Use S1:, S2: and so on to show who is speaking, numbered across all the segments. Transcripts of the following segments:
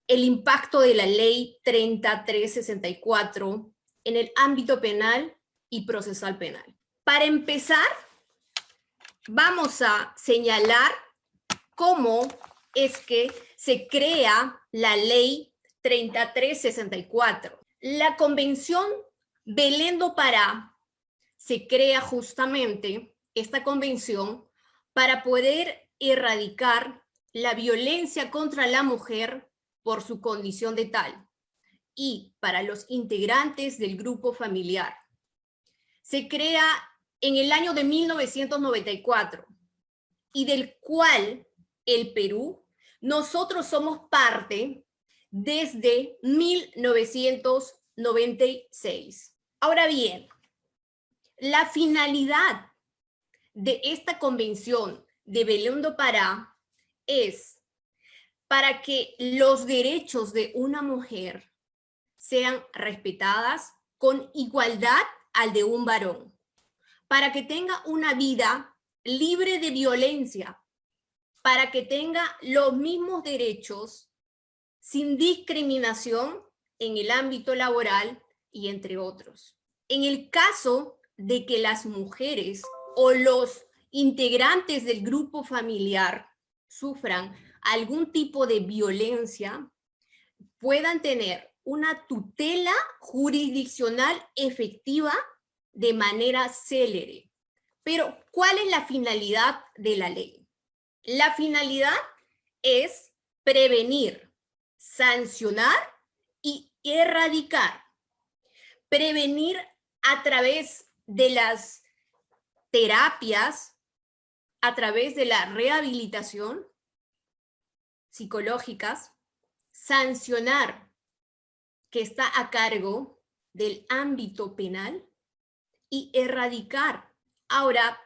S1: el impacto de la ley 3364 en el ámbito penal y procesal penal. Para empezar, vamos a señalar cómo es que se crea la ley 3364. La Convención Belén do Pará se crea justamente esta convención para poder erradicar la violencia contra la mujer por su condición de tal y para los integrantes del grupo familiar. Se crea en el año de 1994 y del cual el Perú, nosotros somos parte desde 1996. Ahora bien, la finalidad de esta convención de Belén do Pará es para que los derechos de una mujer sean respetadas con igualdad al de un varón, para que tenga una vida libre de violencia, para que tenga los mismos derechos sin discriminación en el ámbito laboral y entre otros. En el caso de que las mujeres o los integrantes del grupo familiar sufran algún tipo de violencia, puedan tener una tutela jurisdiccional efectiva de manera célere. Pero, ¿cuál es la finalidad de la ley? La finalidad es prevenir, sancionar y erradicar. Prevenir a través de las terapias, a través de la rehabilitación psicológicas, sancionar, que está a cargo del ámbito penal, y erradicar. Ahora,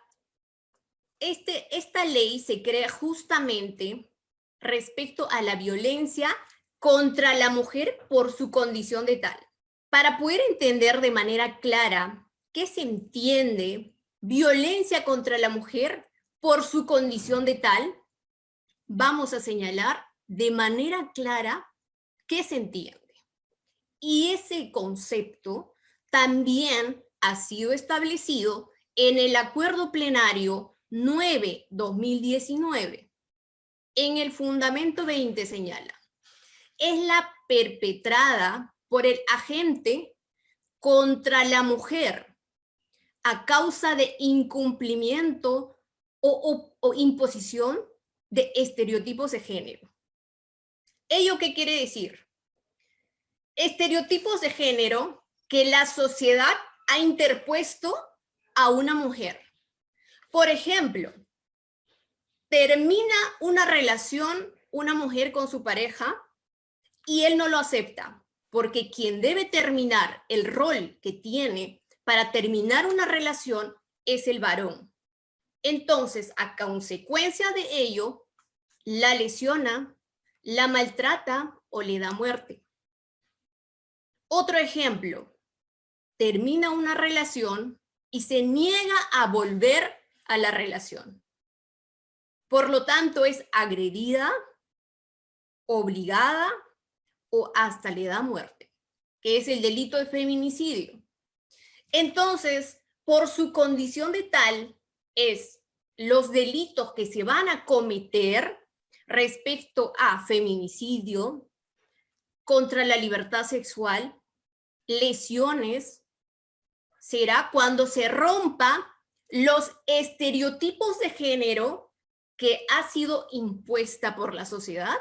S1: esta ley se crea justamente respecto a la violencia contra la mujer por su condición de tal. Para poder entender de manera clara qué se entiende violencia contra la mujer por su condición de tal, vamos a señalar de manera clara qué se entiende. Y ese concepto también ha sido establecido en el Acuerdo Plenario 9/2019. En el Fundamento 20 señala: es la perpetrada por el agente contra la mujer a causa de incumplimiento o imposición de estereotipos de género. ¿Ello qué quiere decir? Estereotipos de género que la sociedad ha interpuesto a una mujer. Por ejemplo, termina una relación una mujer con su pareja y él no lo acepta, porque quien debe terminar el rol que tiene para terminar una relación es el varón. Entonces, a consecuencia de ello, la lesiona, la maltrata o le da muerte. Otro ejemplo, termina una relación y se niega a volver a la relación. Por lo tanto, es agredida, obligada o hasta le da muerte, que es el delito de feminicidio. Entonces, por su condición de tal, es los delitos que se van a cometer respecto a feminicidio, contra la libertad sexual, lesiones, será cuando se rompa los estereotipos de género que ha sido impuesta por la sociedad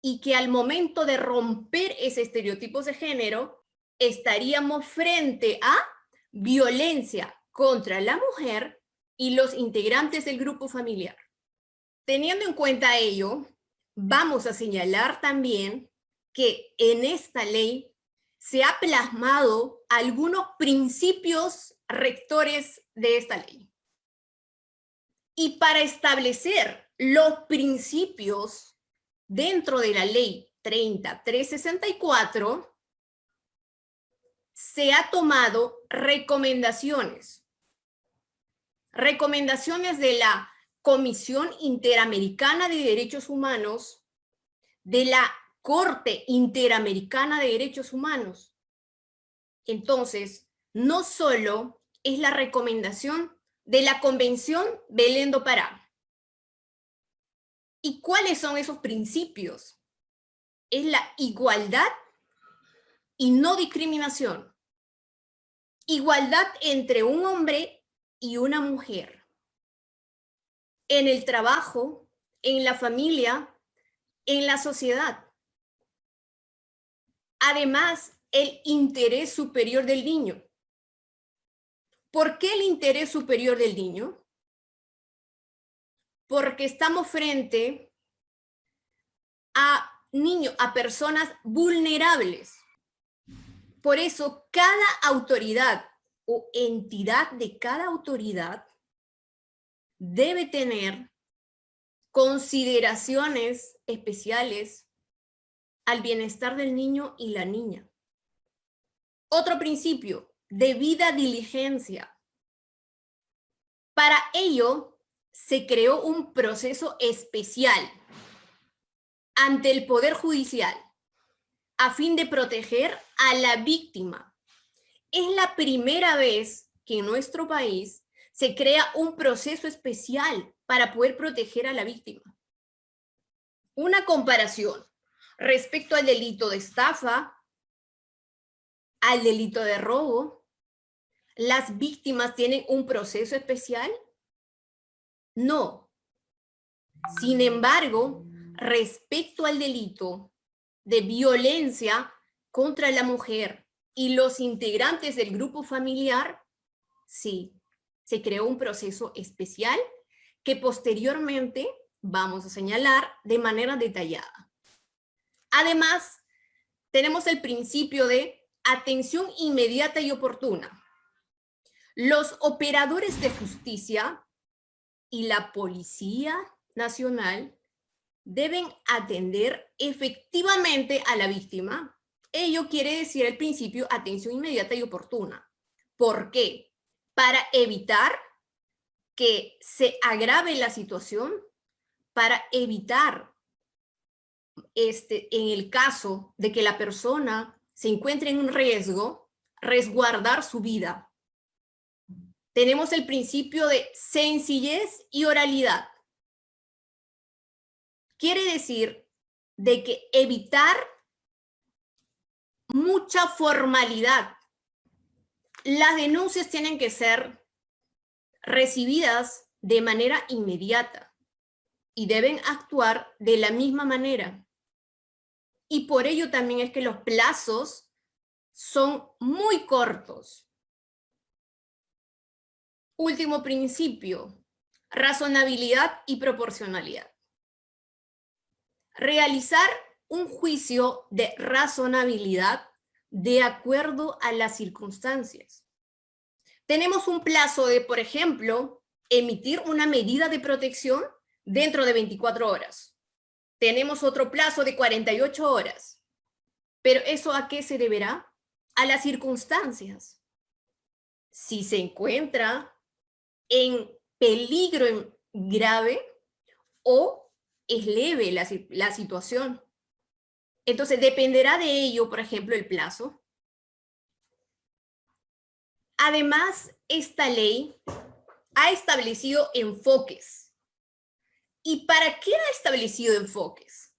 S1: y que al momento de romper esos estereotipos de género estaríamos frente a violencia contra la mujer y los integrantes del grupo familiar. Teniendo en cuenta ello, vamos a señalar también que en esta ley se ha plasmado algunos principios rectores de esta ley. Y para establecer los principios dentro de la ley 3364, se ha tomado recomendaciones de la Comisión Interamericana de Derechos Humanos, de la Corte Interamericana de Derechos Humanos. Entonces, no solo es la recomendación de la Convención Belén do Pará. ¿Y cuáles son esos principios? Es la igualdad y no discriminación. Igualdad entre un hombre y una mujer. En el trabajo, en la familia, en la sociedad. Además, el interés superior del niño. ¿Por qué el interés superior del niño? Porque estamos frente a niños, a personas vulnerables. Por eso, cada autoridad o entidad de cada autoridad debe tener consideraciones especiales al bienestar del niño y la niña. Otro principio, debida diligencia. Para ello, se creó un proceso especial ante el Poder Judicial a fin de proteger a la víctima. Es la primera vez que en nuestro país se crea un proceso especial para poder proteger a la víctima. Una comparación respecto al delito de estafa, al delito de robo. ¿Las víctimas tienen un proceso especial? No. Sin embargo, respecto al delito de violencia contra la mujer y los integrantes del grupo familiar, sí, se creó un proceso especial que posteriormente vamos a señalar de manera detallada. Además, tenemos el principio de atención inmediata y oportuna. Los operadores de justicia y la Policía Nacional deben atender efectivamente a la víctima. Ello quiere decir el principio atención inmediata y oportuna. ¿Por qué? Para evitar que se agrave la situación, para evitar, en el caso de que la persona se encuentre en un riesgo, resguardar su vida. Tenemos el principio de sencillez y oralidad. Quiere decir de que evitar mucha formalidad. Las denuncias tienen que ser recibidas de manera inmediata y deben actuar de la misma manera. Y por ello también es que los plazos son muy cortos. Último principio, razonabilidad y proporcionalidad. Realizar un juicio de razonabilidad de acuerdo a las circunstancias. Tenemos un plazo de, por ejemplo, emitir una medida de protección dentro de 24 horas. Tenemos otro plazo de 48 horas. ¿Pero eso a qué se deberá? A las circunstancias. Si se encuentra en peligro grave o es leve la situación. Entonces, dependerá de ello, por ejemplo, el plazo. Además, esta ley ha establecido enfoques. ¿Y para qué ha establecido enfoques?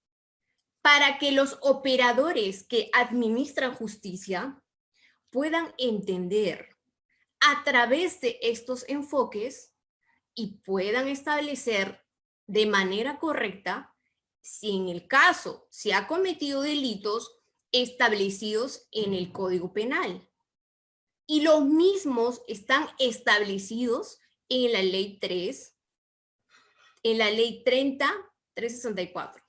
S1: Para que los operadores que administran justicia puedan entender a través de estos enfoques y puedan establecer de manera correcta si en el caso se ha cometido delitos establecidos en el Código Penal. Y los mismos están establecidos en la Ley 3, en la Ley 30.364.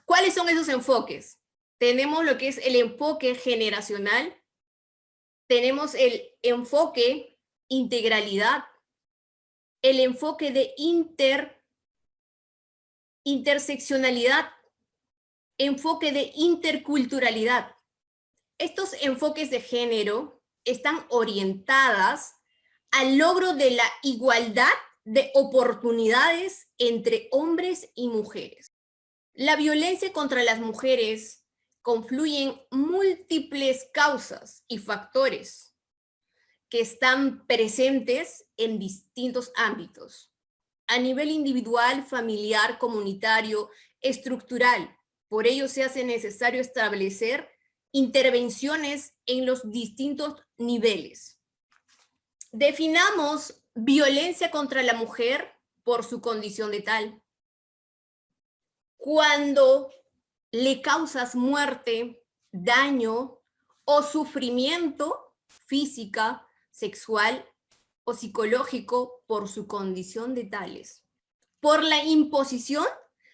S1: ¿Cuáles son esos enfoques? Tenemos lo que es el enfoque generacional, tenemos el enfoque integralidad, el enfoque de interseccionalidad, enfoque de interculturalidad. Estos enfoques de género están orientadas al logro de la igualdad de oportunidades entre hombres y mujeres. La violencia contra las mujeres confluyen múltiples causas y factores que están presentes en distintos ámbitos, a nivel individual, familiar, comunitario, estructural. Por ello se hace necesario establecer intervenciones en los distintos niveles. Definamos violencia contra la mujer por su condición de tal. Cuando le causas muerte, daño o sufrimiento física, sexual o psicológico por su condición de tales, por la imposición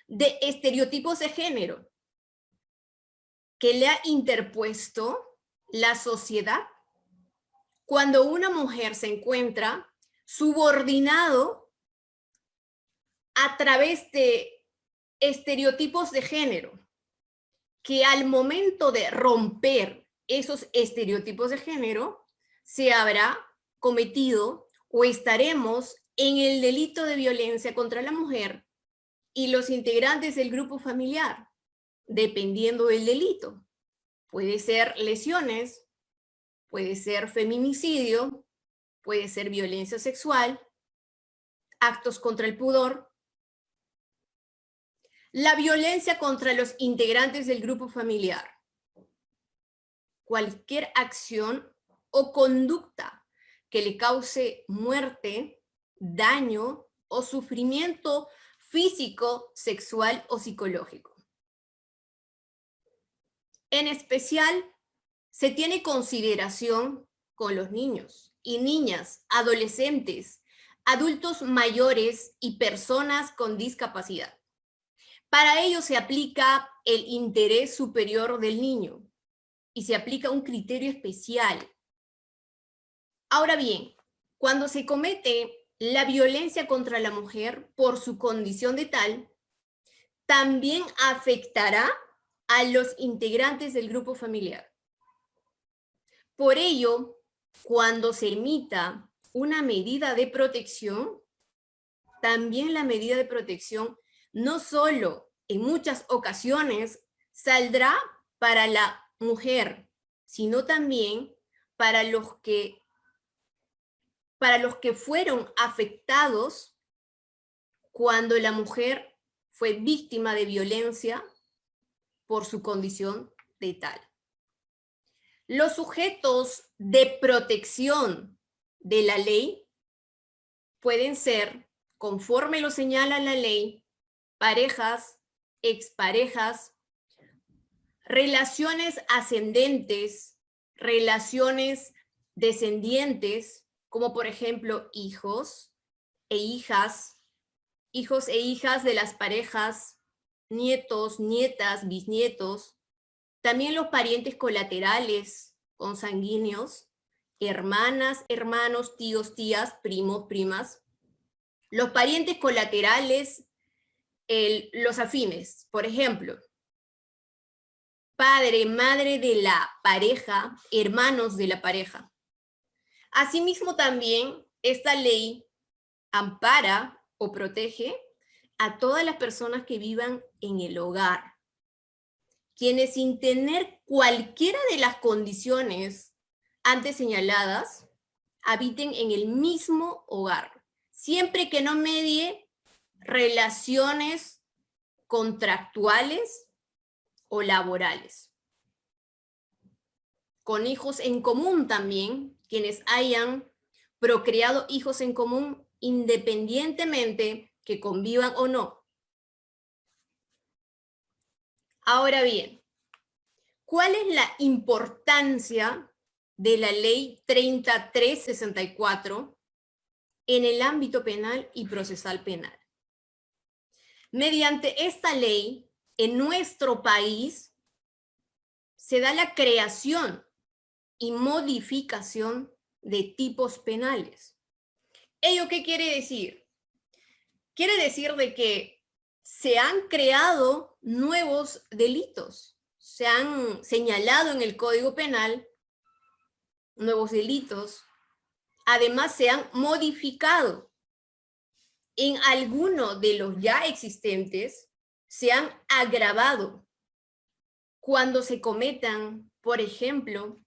S1: de estereotipos de género que le ha interpuesto la sociedad, cuando una mujer se encuentra subordinado a través de estereotipos de género, que al momento de romper esos estereotipos de género, se habrá cometido o estaremos en el delito de violencia contra la mujer y los integrantes del grupo familiar, dependiendo del delito. Puede ser lesiones, puede ser feminicidio, puede ser violencia sexual, actos contra el pudor. La violencia contra los integrantes del grupo familiar. Cualquier acción o conducta que le cause muerte, daño o sufrimiento físico, sexual o psicológico. En especial, se tiene consideración con los niños y niñas, adolescentes, adultos mayores y personas con discapacidad. Para ello se aplica el interés superior del niño y se aplica un criterio especial. Ahora bien, cuando se comete la violencia contra la mujer por su condición de tal, también afectará a los integrantes del grupo familiar. Por ello, cuando se emita una medida de protección, también la medida de protección no solo en muchas ocasiones saldrá para la mujer, sino también para los que fueron afectados cuando la mujer fue víctima de violencia por su condición de tal. Los sujetos de protección de la ley pueden ser, conforme lo señala la ley, parejas, exparejas, relaciones ascendentes, relaciones descendientes, como por ejemplo hijos e hijas de las parejas, nietos, nietas, bisnietos, también los parientes colaterales, consanguíneos, hermanas, hermanos, tíos, tías, primos, primas, los parientes colaterales, los afines, por ejemplo, padre, madre de la pareja, hermanos de la pareja. Asimismo también esta ley ampara o protege a todas las personas que vivan en el hogar, quienes sin tener cualquiera de las condiciones antes señaladas, habiten en el mismo hogar, siempre que no medie relaciones contractuales o laborales. Con hijos en común también, quienes hayan procreado hijos en común independientemente que convivan o no. Ahora bien, ¿cuál es la importancia de la Ley 3364 en el ámbito penal y procesal penal? Mediante esta ley, en nuestro país, se da la creación y modificación de tipos penales. ¿Ello qué quiere decir? Quiere decir de que se han creado nuevos delitos, se han señalado en el Código Penal nuevos delitos, además se han modificado. En alguno de los ya existentes se han agravado cuando se cometan, por ejemplo,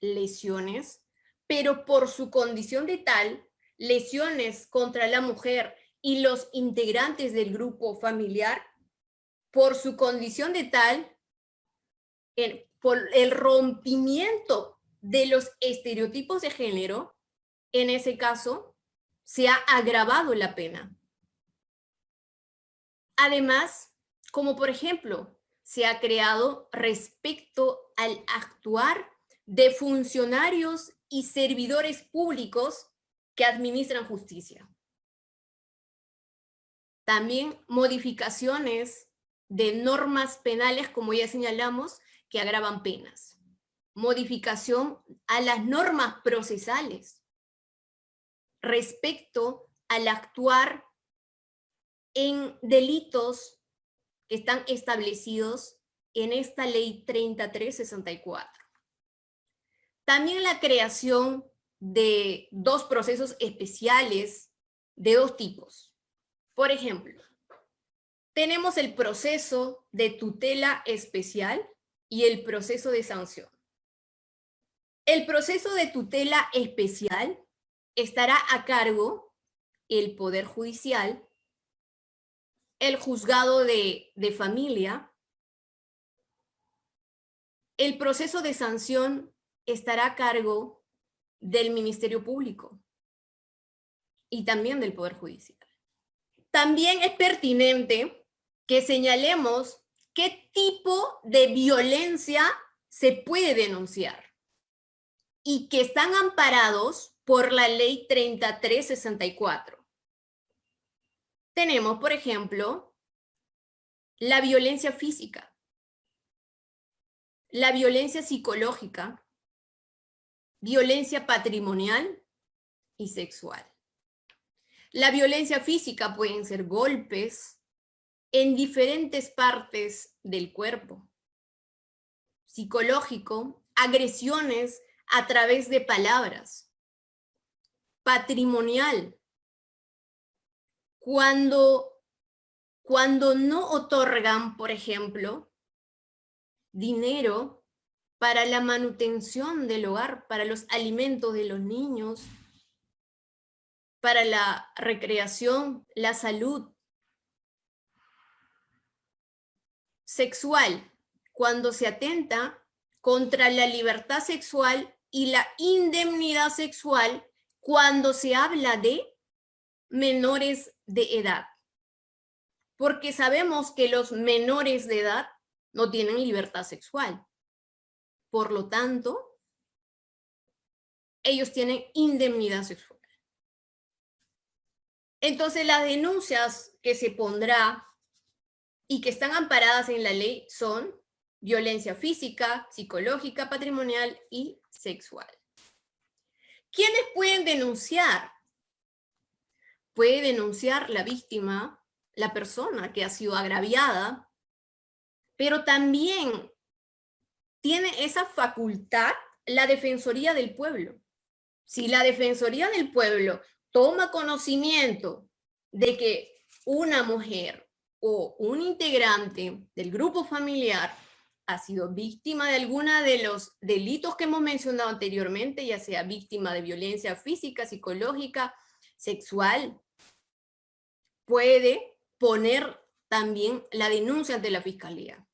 S1: lesiones, pero por su condición de tal, lesiones contra la mujer y los integrantes del grupo familiar, por su condición de tal, por el rompimiento de los estereotipos de género, en ese caso, se ha agravado la pena. Además, como por ejemplo, se ha creado respecto al actuar de funcionarios y servidores públicos que administran justicia. También modificaciones de normas penales, como ya señalamos, que agravan penas. Modificación a las normas procesales respecto al actuar en delitos que están establecidos en esta ley 3364. También la creación de dos procesos especiales de dos tipos. Por ejemplo, tenemos el proceso de tutela especial y el proceso de sanción. El proceso de tutela especial estará a cargo el Poder Judicial, el juzgado de familia. El proceso de sanción estará a cargo del Ministerio Público y también del Poder Judicial. También es pertinente que señalemos qué tipo de violencia se puede denunciar y que están amparados por la ley 3364. Tenemos, por ejemplo, la violencia física, la violencia psicológica, violencia patrimonial y sexual. La violencia física pueden ser golpes en diferentes partes del cuerpo. Psicológico, agresiones a través de palabras. Patrimonial, cuando no otorgan, por ejemplo, dinero para la manutención del hogar, para los alimentos de los niños, para la recreación, la salud. Sexual, cuando se atenta contra la libertad sexual y la indemnidad sexual cuando se habla de menores de edad. Porque sabemos que los menores de edad no tienen libertad sexual. Por lo tanto, ellos tienen indemnidad sexual. Entonces, las denuncias que se pondrá y que están amparadas en la ley son violencia física, psicológica, patrimonial y sexual. ¿Quiénes pueden denunciar? Puede denunciar la víctima, la persona que ha sido agraviada, pero también tiene esa facultad la Defensoría del Pueblo. Si la Defensoría del Pueblo toma conocimiento de que una mujer o un integrante del grupo familiar ha sido víctima de alguna de los delitos que hemos mencionado anteriormente, ya sea víctima de violencia física, psicológica, sexual, puede poner también la denuncia ante la Fiscalía.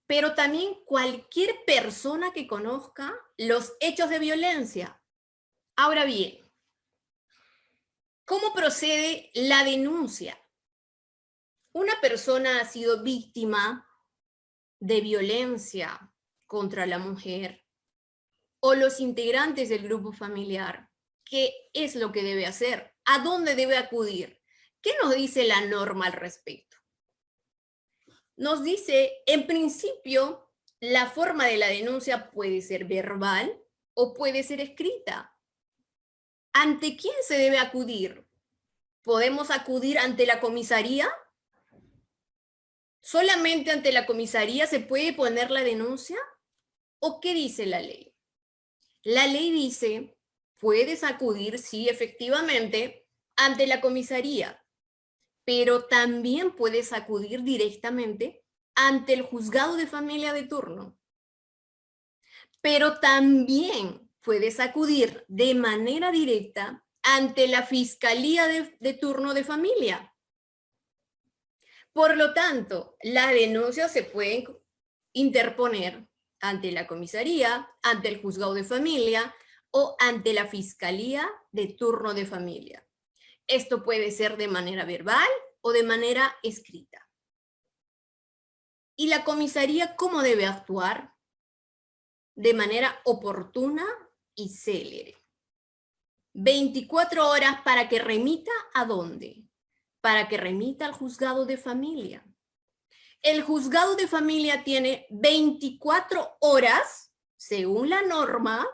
S1: Pero también cualquier persona que conozca los hechos de violencia. Ahora bien, ¿cómo procede la denuncia? Una persona ha sido víctima de violencia contra la mujer o los integrantes del grupo familiar. ¿Qué es lo que debe hacer? ¿A dónde debe acudir? ¿Qué nos dice la norma al respecto? Nos dice, en principio, la forma de la denuncia puede ser verbal o puede ser escrita. ¿Ante quién se debe acudir? ¿Podemos acudir ante la comisaría? ¿Solamente ante la comisaría se puede poner la denuncia? ¿O qué dice la ley? La ley dice, puedes acudir, sí, efectivamente, ante la comisaría, pero también puedes acudir directamente ante el juzgado de familia de turno. Pero también puedes acudir de manera directa ante la fiscalía de turno de familia. Por lo tanto, las denuncias se pueden interponer ante la comisaría, ante el juzgado de familia o ante la fiscalía de turno de familia. Esto puede ser de manera verbal o de manera escrita. ¿Y la comisaría cómo debe actuar? De manera oportuna y célere. 24 horas para que remita ¿a dónde? Para que remita al juzgado de familia. El juzgado de familia tiene 24 horas, según la norma,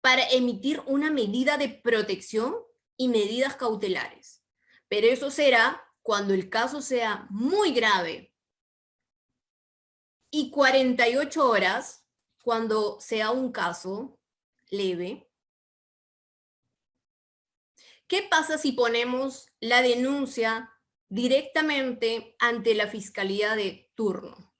S1: para emitir una medida de protección y medidas cautelares. Pero eso será cuando el caso sea muy grave. Y 48 horas cuando sea un caso leve. ¿Qué pasa si ponemos la denuncia directamente ante la fiscalía de turno?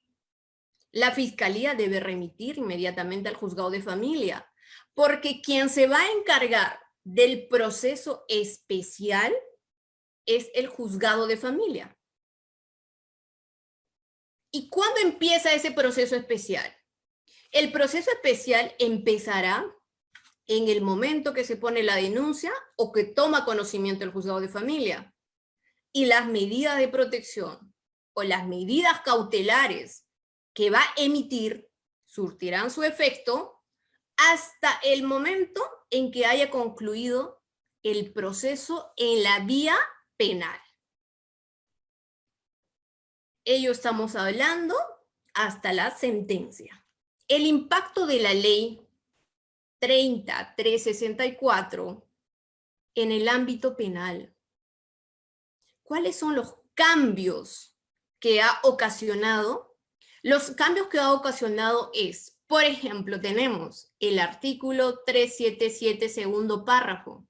S1: La fiscalía debe remitir inmediatamente al juzgado de familia, porque quien se va a encargar del proceso especial es el juzgado de familia. ¿Y cuándo empieza ese proceso especial? El proceso especial empezará en el momento que se pone la denuncia o que toma conocimiento el juzgado de familia. Y las medidas de protección o las medidas cautelares que va a emitir surtirán su efecto hasta el momento en que haya concluido el proceso en la vía penal. Ello estamos hablando hasta la sentencia. El impacto de la ley 30.364 en el ámbito penal. ¿Cuáles son los cambios que ha ocasionado? Los cambios que ha ocasionado es, por ejemplo, tenemos el artículo 377, segundo párrafo,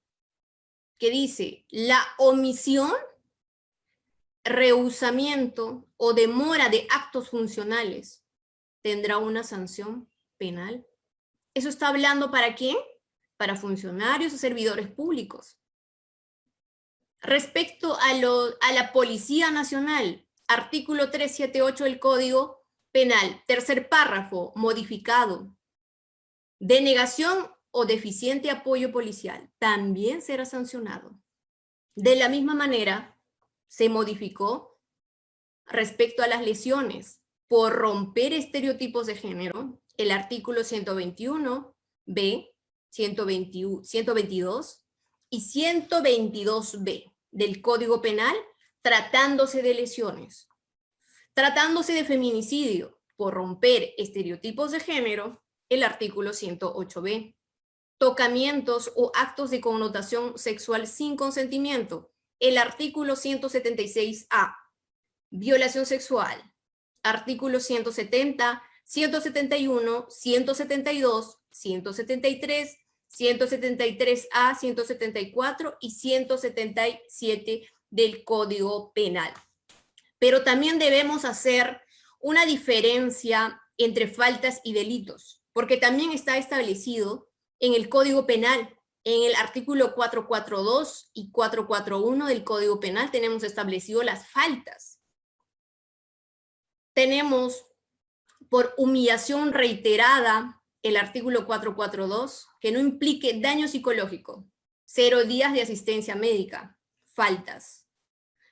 S1: que dice: la omisión, rehusamiento o demora de actos funcionales tendrá una sanción penal. ¿Eso está hablando para quién? Para funcionarios o servidores públicos. Respecto a la Policía Nacional, artículo 378 del Código Penal, tercer párrafo, modificado. Denegación o deficiente apoyo policial también será sancionado. De la misma manera, se modificó respecto a las lesiones por romper estereotipos de género, el artículo 121b, 122 y 122b del Código Penal, tratándose de lesiones. Tratándose de feminicidio por romper estereotipos de género, el artículo 108b. Tocamientos o actos de connotación sexual sin consentimiento, el artículo 176a. Violación sexual, artículos 170, 171, 172, 173, 173A, 174 y 177 del Código Penal. Pero también debemos hacer una diferencia entre faltas y delitos, porque también está establecido en el Código Penal. En el artículo 442 y 441 del Código Penal tenemos establecido las faltas. Tenemos por humillación reiterada el artículo 442, que no implique daño psicológico, 0 días de asistencia médica, faltas.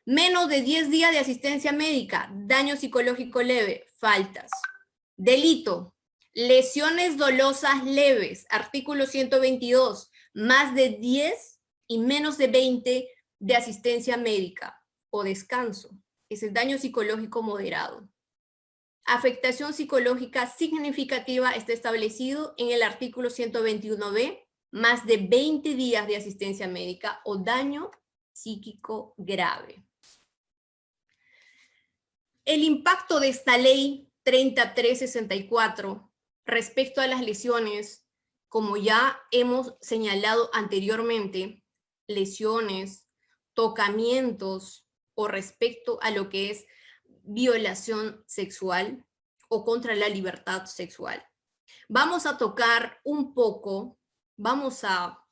S1: Menos de 10 días de asistencia médica, daño psicológico leve, faltas. Delito, lesiones dolosas leves, artículo 122, más de 10 y menos de 20 de asistencia médica o descanso, es el daño psicológico moderado. Afectación psicológica significativa está establecido en el artículo 121b, más de 20 días de asistencia médica o daño psíquico grave. El impacto de esta ley 30.364 respecto a las lesiones, como ya hemos señalado anteriormente, lesiones, tocamientos, o respecto a lo que es violación sexual o contra la libertad sexual. Vamos a tocar un poco, vamos a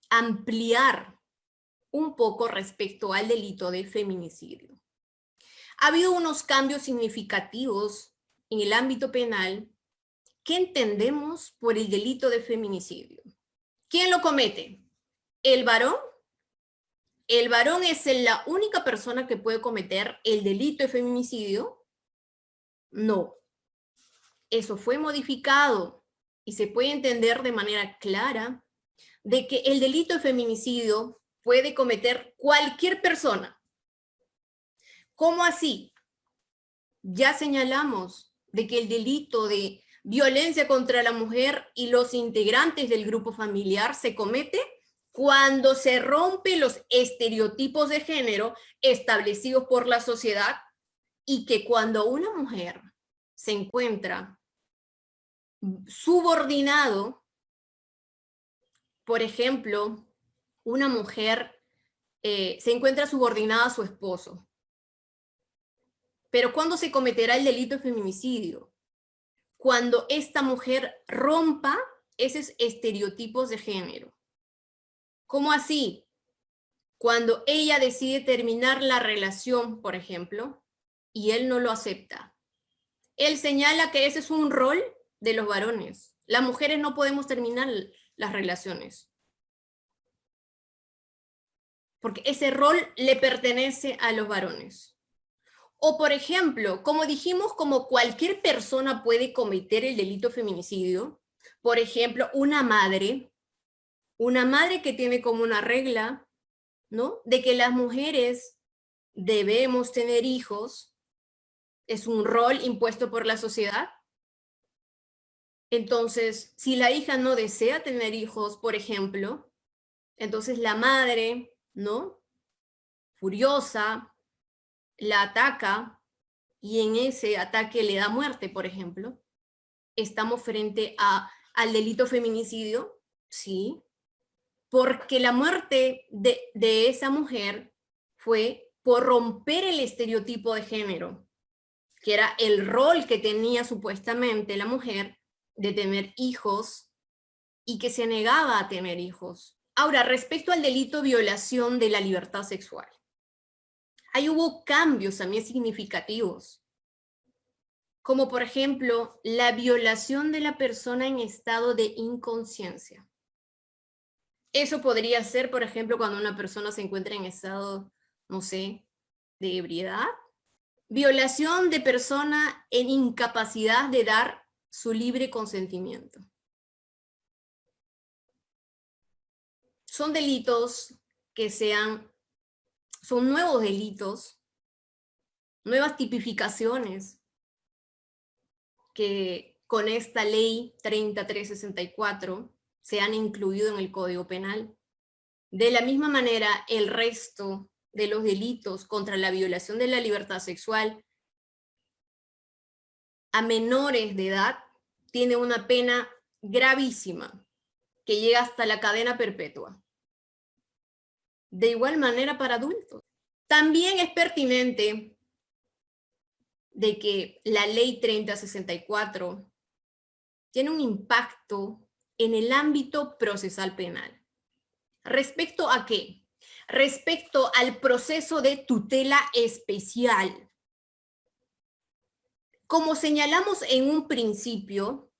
S1: ampliar un poco respecto al delito de feminicidio. Ha habido unos cambios significativos en el ámbito penal. ¿Qué entendemos por el delito de feminicidio? ¿Quién lo comete? ¿El varón? ¿El varón es la única persona que puede cometer el delito de feminicidio? No. Eso fue modificado y se puede entender de manera clara de que el delito de feminicidio puede cometer cualquier persona. ¿Cómo así? Ya señalamos de que el delito de violencia contra la mujer y los integrantes del grupo familiar se comete cuando se rompen los estereotipos de género establecidos por la sociedad y que cuando una mujer se encuentra subordinado, por ejemplo, una mujer se encuentra subordinada a su esposo. Pero ¿cuándo se cometerá el delito de feminicidio? Cuando esta mujer rompa esos estereotipos de género. ¿Cómo así? Cuando ella decide terminar la relación, por ejemplo, y él no lo acepta. Él señala que ese es un rol de los varones. Las mujeres no podemos terminar las relaciones. Porque ese rol le pertenece a los varones. O, por ejemplo, como dijimos, como cualquier persona puede cometer el delito de feminicidio, por ejemplo, una madre que tiene como una regla, ¿no? De que las mujeres debemos tener hijos, es un rol impuesto por la sociedad. Entonces, si la hija no desea tener hijos, por ejemplo, entonces la madre, ¿no? Furiosa, la ataca y en ese ataque le da muerte, por ejemplo. ¿Estamos frente al delito feminicidio? Sí, porque la muerte de esa mujer fue por romper el estereotipo de género, que era el rol que tenía supuestamente la mujer de tener hijos y que se negaba a tener hijos. Ahora, respecto al delito de violación de la libertad sexual, ahí hubo cambios también significativos, como por ejemplo la violación de la persona en estado de inconsciencia. Eso podría ser, por ejemplo, cuando una persona se encuentra en estado, no sé, de ebriedad. Violación de persona en incapacidad de dar su libre consentimiento. Son delitos que son nuevos delitos, nuevas tipificaciones que con esta ley 3364 se han incluido en el Código Penal. De la misma manera, el resto de los delitos contra la violación de la libertad sexual a menores de edad tiene una pena gravísima que llega hasta la cadena perpetua. De igual manera para adultos. También es pertinente de que la ley 3064 tiene un impacto en el ámbito procesal penal. ¿Respecto a qué? Respecto al proceso de tutela especial. Como señalamos en un principio,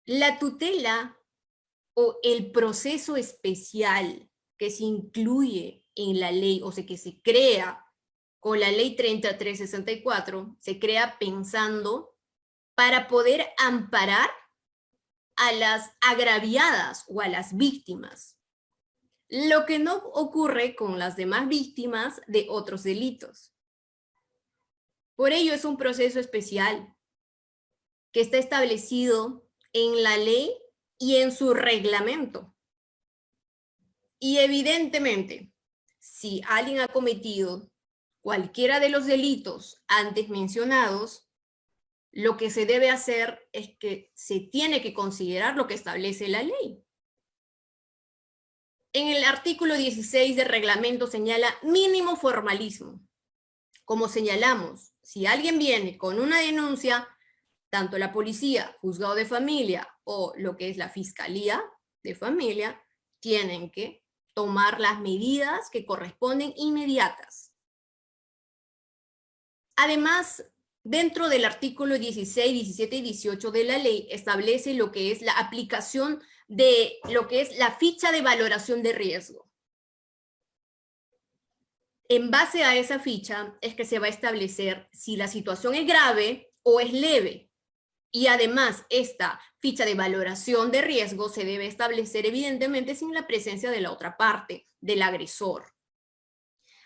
S1: la tutela o el proceso especial que se incluye en la ley, o sea, que se crea con la ley 3364, se crea pensando para poder amparar a las agraviadas o a las víctimas, lo que no ocurre con las demás víctimas de otros delitos. Por ello es un proceso especial que está establecido en la ley y en su reglamento. Y evidentemente, si alguien ha cometido cualquiera de los delitos antes mencionados, lo que se debe hacer es que se tiene que considerar lo que establece la ley. En el artículo 16 del reglamento señala mínimo formalismo. Como señalamos, si alguien viene con una denuncia, tanto la policía, juzgado de familia o lo que es la fiscalía de familia, tienen que tomar las medidas que corresponden inmediatas. Además, dentro del artículo 16, 17 y 18 de la ley establece lo que es la aplicación de lo que es la ficha de valoración de riesgo. En base a esa ficha es que se va a establecer si la situación es grave o es leve. Y además, esta ficha de valoración de riesgo se debe establecer evidentemente sin la presencia de la otra parte, del agresor.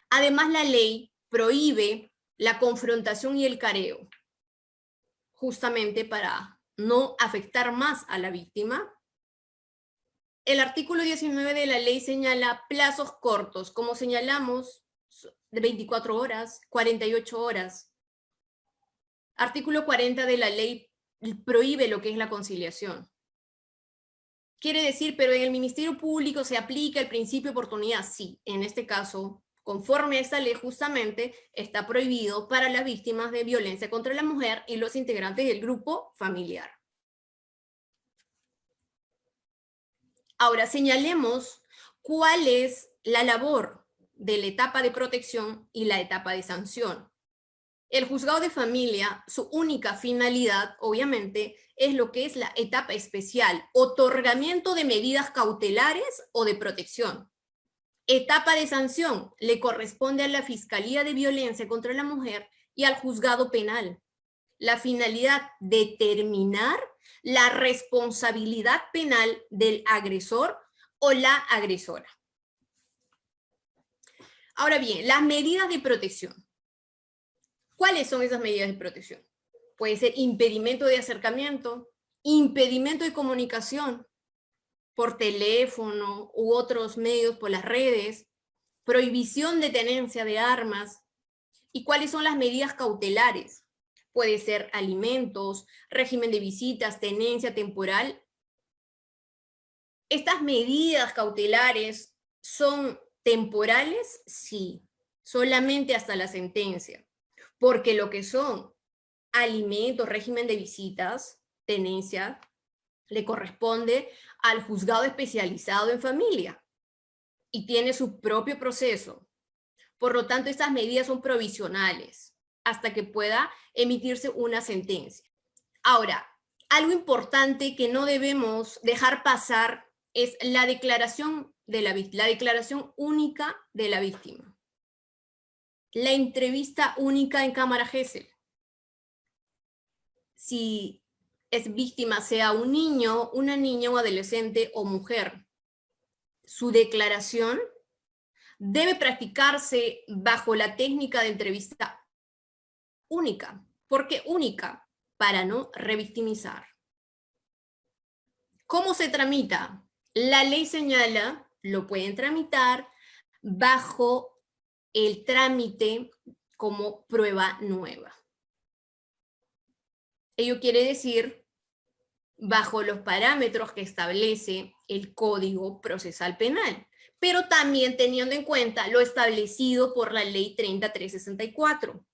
S1: Además, la ley prohíbe la confrontación y el careo, justamente para no afectar más a la víctima. El artículo 19 de la ley señala plazos cortos, como señalamos, de 24 horas, 48 horas. Artículo 40 de la ley prohíbe lo que es la conciliación. Quiere decir, pero en el Ministerio Público se aplica el principio de oportunidad. Sí, en este caso, conforme a esta ley, justamente está prohibido para las víctimas de violencia contra la mujer y los integrantes del grupo familiar. Ahora, señalemos cuál es la labor de la etapa de protección y la etapa de sanción. El juzgado de familia, su única finalidad, obviamente, es lo que es la etapa especial, otorgamiento de medidas cautelares o de protección. Etapa de sanción, le corresponde a la Fiscalía de Violencia contra la Mujer y al juzgado penal. La finalidad, determinar la responsabilidad penal del agresor o la agresora. Ahora bien, las medidas de protección. ¿Cuáles son esas medidas de protección? Puede ser impedimento de acercamiento, impedimento de comunicación por teléfono u otros medios, por las redes, prohibición de tenencia de armas. ¿Y cuáles son las medidas cautelares? Puede ser alimentos, régimen de visitas, tenencia temporal. ¿Estas medidas cautelares son temporales? Sí, solamente hasta la sentencia. Porque lo que son alimentos, régimen de visitas, tenencia, le corresponde al juzgado especializado en familia y tiene su propio proceso. Por lo tanto, estas medidas son provisionales hasta que pueda emitirse una sentencia. Ahora, algo importante que no debemos dejar pasar es la declaración única de la víctima. La entrevista única en cámara Gesell. Si es víctima, sea un niño, una niña, un adolescente o mujer, su declaración debe practicarse bajo la técnica de entrevista única. ¿Por qué única? Para no revictimizar. ¿Cómo se tramita? La ley señala, lo pueden tramitar bajo el trámite como prueba nueva. Ello quiere decir bajo los parámetros que establece el Código Procesal Penal, pero también teniendo en cuenta lo establecido por la Ley 30364,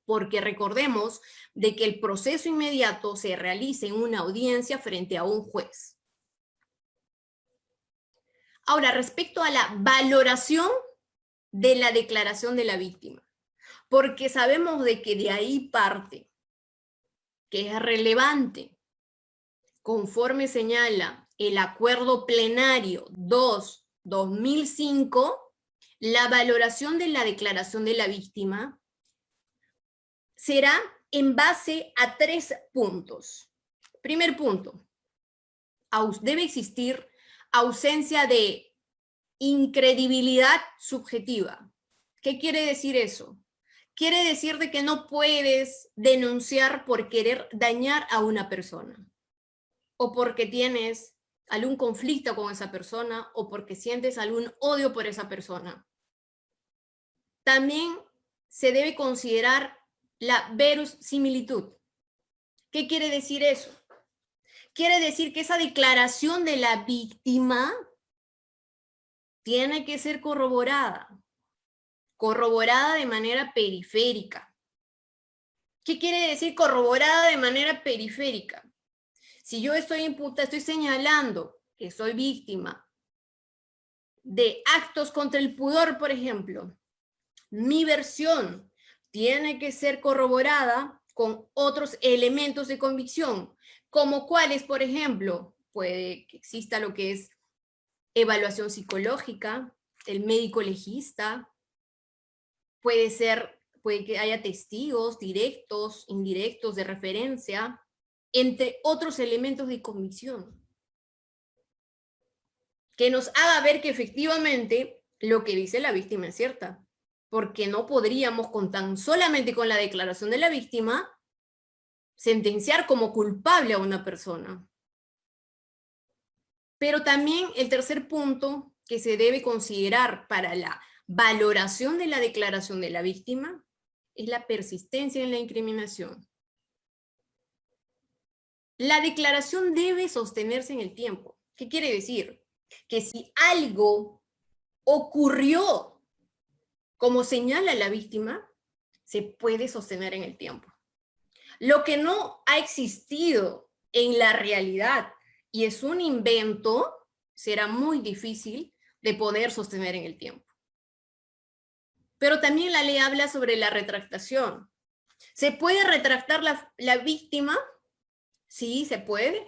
S1: porque recordemos de que el proceso inmediato se realiza en una audiencia frente a un juez. Ahora, respecto a la valoración de la declaración de la víctima, porque sabemos de que de ahí parte, que es relevante, conforme señala el Acuerdo Plenario 2/2005, la valoración de la declaración de la víctima será en base a 3 puntos. Primer punto, debe existir ausencia de incredibilidad subjetiva. ¿Qué quiere decir eso? Quiere decir de que no puedes denunciar por querer dañar a una persona, o porque tienes algún conflicto con esa persona, o porque sientes algún odio por esa persona. También se debe considerar la verosimilitud. ¿Qué quiere decir eso? Quiere decir que esa declaración de la víctima tiene que ser corroborada de manera periférica. ¿Qué quiere decir corroborada de manera periférica? Si yo estoy señalando que soy víctima de actos contra el pudor, por ejemplo, mi versión tiene que ser corroborada con otros elementos de convicción, como cuáles, por ejemplo, puede que exista lo que es evaluación psicológica, el médico legista, puede que haya testigos directos, indirectos, de referencia, entre otros elementos de convicción, que nos haga ver que efectivamente lo que dice la víctima es cierta, porque no podríamos solamente con la declaración de la víctima sentenciar como culpable a una persona. Pero también el tercer punto que se debe considerar para la valoración de la declaración de la víctima es la persistencia en la incriminación. La declaración debe sostenerse en el tiempo. ¿Qué quiere decir? Que si algo ocurrió como señala la víctima, se puede sostener en el tiempo. Lo que no ha existido en la realidad y es un invento, será muy difícil de poder sostener en el tiempo. Pero también la ley habla sobre la retractación. ¿Se puede retractar la víctima? Sí, se puede.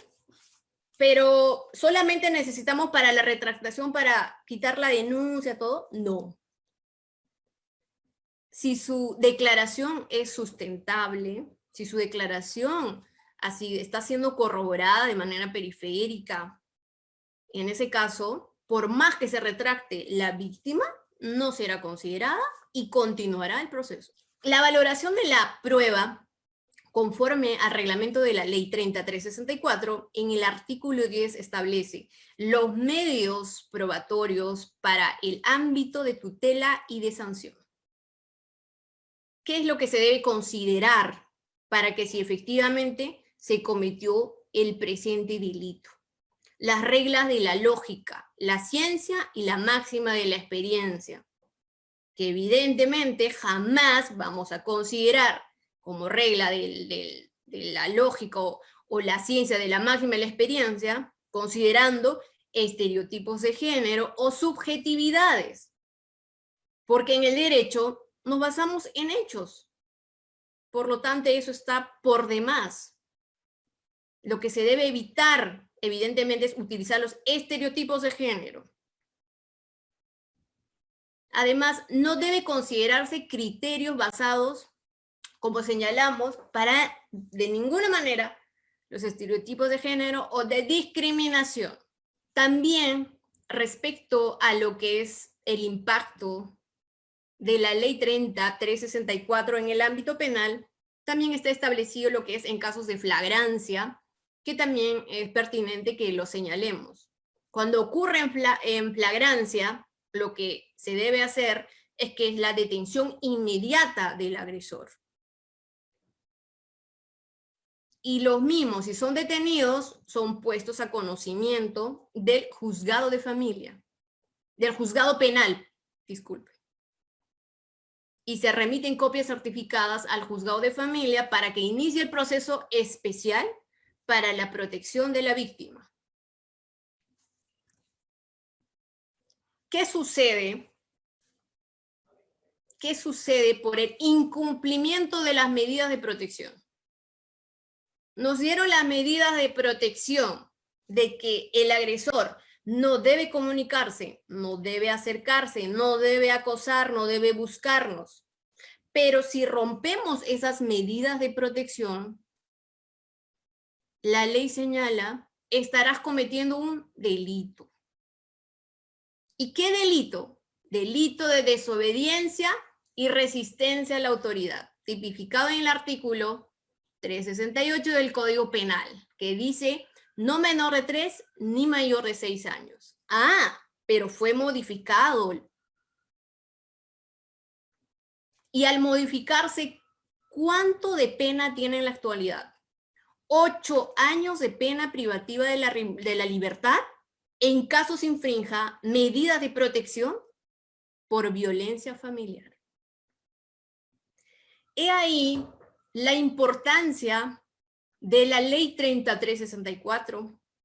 S1: Pero ¿solamente necesitamos para la retractación para quitar la denuncia, todo? No. Si su declaración es sustentable, si su declaración así está siendo corroborada de manera periférica, en ese caso, por más que se retracte la víctima, no será considerada y continuará el proceso. La valoración de la prueba, conforme al reglamento de la ley 3364, en el artículo 10 establece los medios probatorios para el ámbito de tutela y de sanción. ¿Qué es lo que se debe considerar para que si efectivamente se cometió el presente delito? Las reglas de la lógica, la ciencia y la máxima de la experiencia, que evidentemente jamás vamos a considerar como regla de la lógica o la ciencia de la máxima de la experiencia, considerando estereotipos de género o subjetividades. Porque en el derecho nos basamos en hechos. Por lo tanto, eso está por demás. Lo que se debe evitar, evidentemente, es utilizar los estereotipos de género. Además, no debe considerarse criterios basados, como señalamos, para de ninguna manera los estereotipos de género o de discriminación. También, respecto a lo que es el impacto de la ley 30.364 en el ámbito penal, también está establecido lo que es en casos de flagrancia, que también es pertinente que lo señalemos. Cuando ocurre en flagrancia, lo que se debe hacer es que es la detención inmediata del agresor. Y los mismos, si son detenidos, son puestos a conocimiento del juzgado de familia, del juzgado penal, disculpe. Y se remiten copias certificadas al juzgado de familia para que inicie el proceso especial para la protección de la víctima. ¿Qué sucede? ¿Qué sucede por el incumplimiento de las medidas de protección? Nos dieron las medidas de protección de que el agresor no debe comunicarse, no debe acercarse, no debe acosar, no debe buscarnos. Pero si rompemos esas medidas de protección, la ley señala, estarás cometiendo un delito. ¿Y qué delito? Delito de desobediencia y resistencia a la autoridad, tipificado en el artículo 368 del Código Penal, que dice no menor de 3 ni mayor de 6 años. Ah, pero fue modificado. Y al modificarse, ¿cuánto de pena tiene en la actualidad? 8 años de pena privativa de la libertad en caso se infrinja medidas de protección por violencia familiar. He ahí la importancia de la Ley 3364